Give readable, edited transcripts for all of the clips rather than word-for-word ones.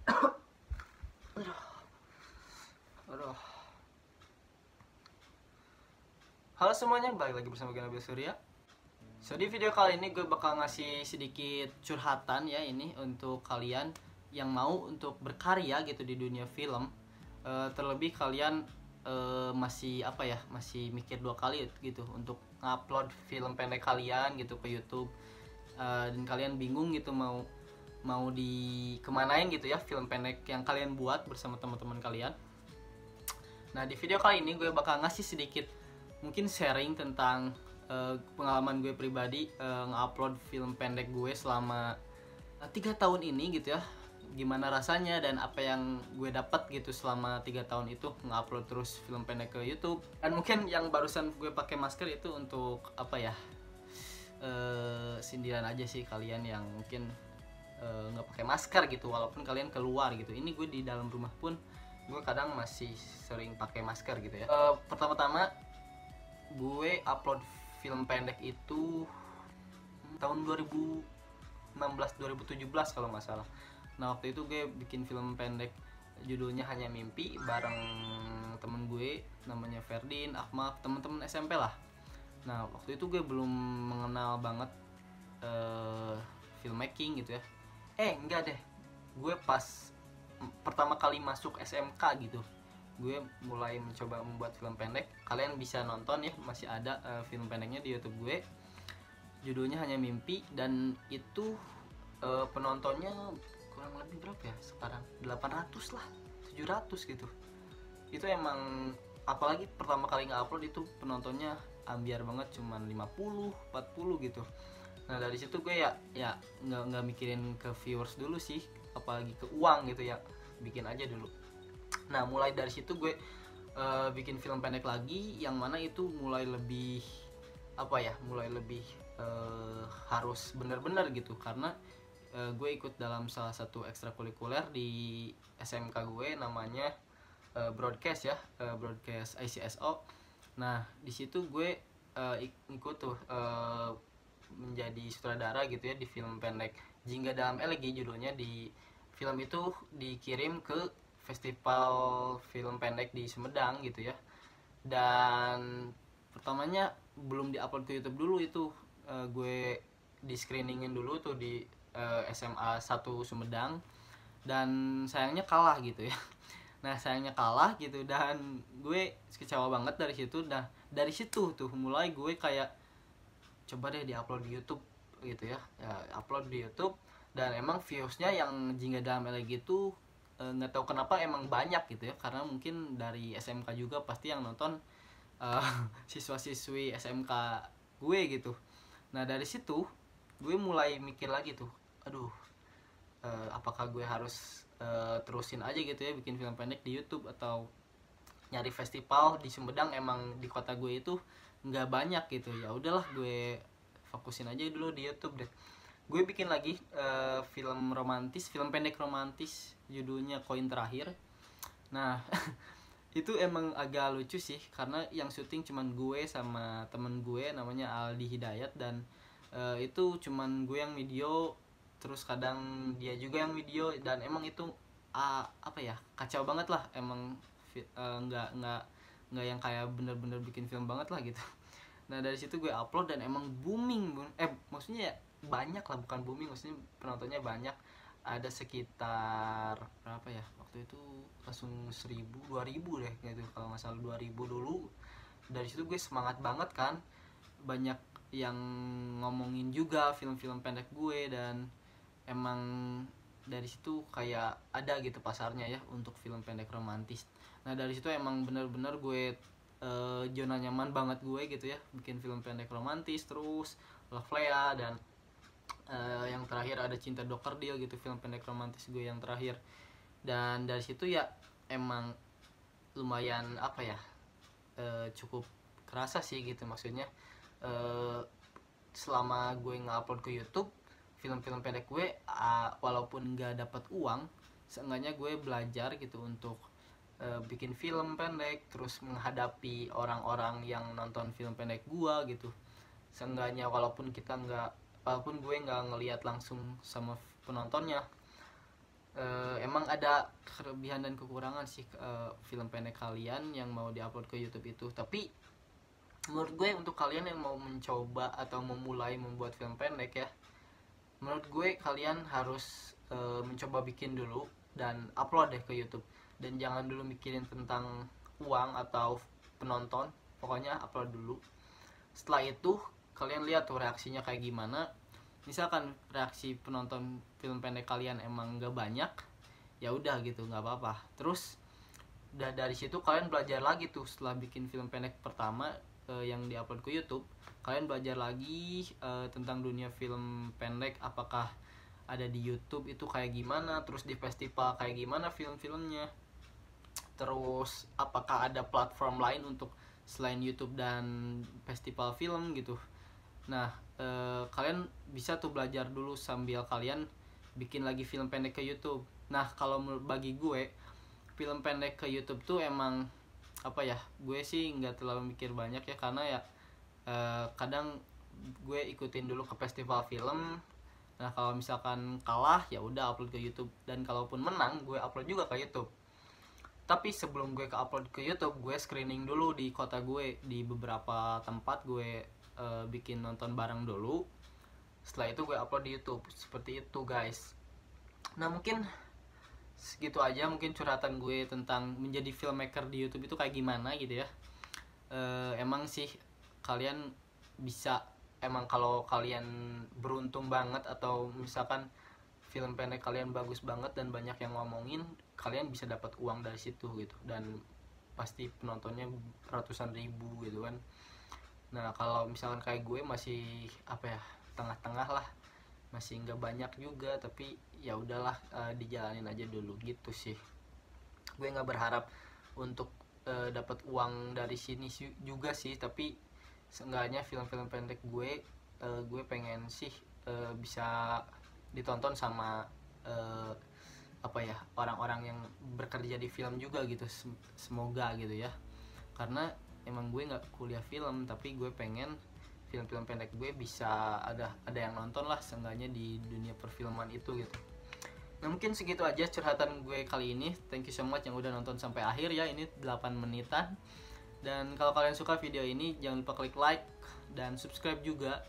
Aduh. Halo semuanya, balik lagi bersama gue Nabil Surya. So di video kali ini gue bakal ngasih sedikit curhatan ya ini untuk kalian yang mau untuk berkarya gitu di dunia film. Terlebih kalian masih apa ya, masih mikir dua kali gitu untuk ngupload film pendek kalian gitu ke YouTube. Dan kalian bingung gitu mau dikemanain gitu ya film pendek yang kalian buat bersama teman-teman kalian. Nah di video kali ini gue bakal ngasih sedikit mungkin sharing tentang pengalaman gue pribadi nge-upload film pendek gue selama 3 tahun ini gitu ya. Gimana rasanya dan apa yang gue dapat gitu selama 3 tahun itu nge-upload terus film pendek ke YouTube. Dan mungkin yang barusan gue pakai masker itu untuk apa ya, sindiran aja sih kalian yang mungkin nggak pakai masker gitu walaupun kalian keluar gitu. Ini gue di dalam rumah pun gue kadang masih sering pakai masker gitu ya. Pertama-tama gue upload film pendek itu tahun 2016-2017 kalau nggak salah. Nah waktu itu gue bikin film pendek judulnya Hanya Mimpi bareng temen gue namanya Ferdin, Ahmad, temen-temen SMP lah. Nah waktu itu gue belum mengenal banget filmmaking gitu ya. Enggak deh, gue pas pertama kali masuk SMK gitu gue mulai mencoba membuat film pendek. Kalian bisa nonton ya, masih ada film pendeknya di YouTube gue, judulnya Hanya Mimpi. Dan itu penontonnya kurang lebih berapa ya sekarang, 800 lah, 700 gitu. Itu emang apalagi pertama kali nge-upload itu penontonnya ambiar banget, cuman 50 40 gitu. Nah dari situ gue ya nggak mikirin ke viewers dulu sih, apalagi ke uang gitu ya, bikin aja dulu. Nah mulai dari situ gue bikin film pendek lagi yang mana itu mulai lebih apa ya, mulai lebih harus bener-bener gitu karena gue ikut dalam salah satu ekstrakurikuler di SMK gue namanya broadcast ya, broadcast ICSO. Nah di situ gue ikut tuh menjadi sutradara gitu ya di film pendek Jingga Dalam Elegi judulnya. Di film itu dikirim ke festival film pendek di Sumedang gitu ya. Dan pertamanya belum diupload ke YouTube dulu itu, gue di screeningin dulu tuh di SMA 1 Sumedang dan sayangnya kalah gitu ya. Nah sayangnya kalah gitu dan gue kecewa banget dari situ. Nah dari situ tuh mulai gue kayak coba deh diupload di YouTube gitu ya, upload di YouTube. Dan emang viewsnya yang Jingga Dalam Elegi itu nggak tahu kenapa emang banyak gitu ya, karena mungkin dari SMK juga pasti yang nonton siswa-siswi SMK gue gitu. Nah dari situ gue mulai mikir lagi tuh, aduh, apakah gue harus terusin aja gitu ya bikin film pendek di YouTube atau nyari festival di Sumedang. Emang di kota gue itu nggak banyak gitu. Ya udahlah gue fokusin aja dulu di YouTube deh. Gue bikin lagi film romantis, film pendek romantis judulnya Koin Terakhir. Nah itu emang agak lucu sih karena yang syuting cuman gue sama temen gue namanya Aldi Hidayat. Dan itu cuman gue yang video, terus kadang dia juga yang video. Dan emang itu apa ya, kacau banget lah emang. Nggak yang kayak bener-bener bikin film banget lah gitu. Nah dari situ gue upload dan emang booming, maksudnya ya banyak lah, bukan booming, maksudnya penontonnya banyak. Ada sekitar berapa ya waktu itu, langsung 1000 2000 deh gitu kalau nggak salah, 2000 dulu. Dari situ gue semangat banget kan, banyak yang ngomongin juga film-film pendek gue. Dan emang dari situ kayak ada gitu pasarnya ya untuk film pendek romantis. Nah dari situ emang bener-bener gue zona nyaman banget gue gitu ya bikin film pendek romantis. Terus Love Lea dan yang terakhir ada Cinta Dokter Deal gitu, film pendek romantis gue yang terakhir. Dan dari situ ya emang lumayan apa ya, cukup kerasa sih gitu. Maksudnya selama gue nge-upload ke YouTube film-film pendek gue, walaupun nggak dapat uang, seenggaknya gue belajar gitu untuk bikin film pendek, terus menghadapi orang-orang yang nonton film pendek gue gitu. Seenggaknya walaupun gue nggak ngelihat langsung sama penontonnya, emang ada kelebihan dan kekurangan sih film pendek kalian yang mau diupload ke YouTube itu. Tapi menurut gue untuk kalian yang mau mencoba atau memulai membuat film pendek ya, menurut gue kalian harus mencoba bikin dulu dan upload deh ke YouTube. Dan jangan dulu mikirin tentang uang atau penonton, pokoknya upload dulu. Setelah itu kalian lihat tuh reaksinya kayak gimana. Misalkan reaksi penonton film pendek kalian emang gak banyak, ya udah gitu, nggak apa-apa. Terus udah dari situ kalian belajar lagi tuh setelah bikin film pendek pertama yang diupload ke YouTube. Kalian belajar lagi tentang dunia film pendek, apakah ada di YouTube itu kayak gimana, terus di festival kayak gimana film-filmnya, terus apakah ada platform lain untuk selain YouTube dan festival film gitu. Nah kalian bisa tuh belajar dulu sambil kalian bikin lagi film pendek ke YouTube. Nah kalau bagi gue film pendek ke YouTube tuh emang apa ya, gue sih nggak terlalu mikir banyak ya, karena ya kadang gue ikutin dulu ke festival film. Nah kalau misalkan kalah ya udah upload ke YouTube, dan kalaupun menang gue upload juga ke YouTube. Tapi sebelum gue ke upload ke YouTube, gue screening dulu di kota gue, di beberapa tempat gue bikin nonton bareng dulu. Setelah itu gue upload di YouTube. Seperti itu guys. Nah mungkin segitu aja mungkin curhatan gue tentang menjadi filmmaker di YouTube itu kayak gimana gitu ya. Emang sih kalian bisa, emang kalau kalian beruntung banget atau misalkan film pendek kalian bagus banget dan banyak yang ngomongin, kalian bisa dapat uang dari situ gitu, dan pasti penontonnya ratusan ribu gitu kan. Nah kalau misalkan kayak gue masih apa ya, tengah-tengah lah, masih nggak banyak juga, tapi ya udahlah dijalanin aja dulu gitu sih. Gue nggak berharap untuk dapat uang dari sini juga sih, tapi seenggaknya film-film pendek gue pengen sih bisa ditonton sama apa ya, orang-orang yang bekerja di film juga gitu. Semoga gitu ya, karena emang gue nggak kuliah film, tapi gue pengen film-film pendek gue bisa ada yang nonton lah seenggaknya di dunia perfilman itu gitu. Nah mungkin segitu aja curhatan gue kali ini. Thank you so much yang udah nonton sampai akhir ya, ini 8 menitan. Dan kalau kalian suka video ini jangan lupa klik like dan subscribe juga.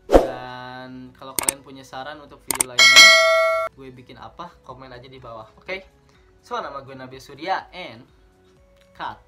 Dan kalau kalian punya saran untuk video lainnya gue bikin apa, komen aja di bawah. Oke? So nama gue Nabil Surya and cut.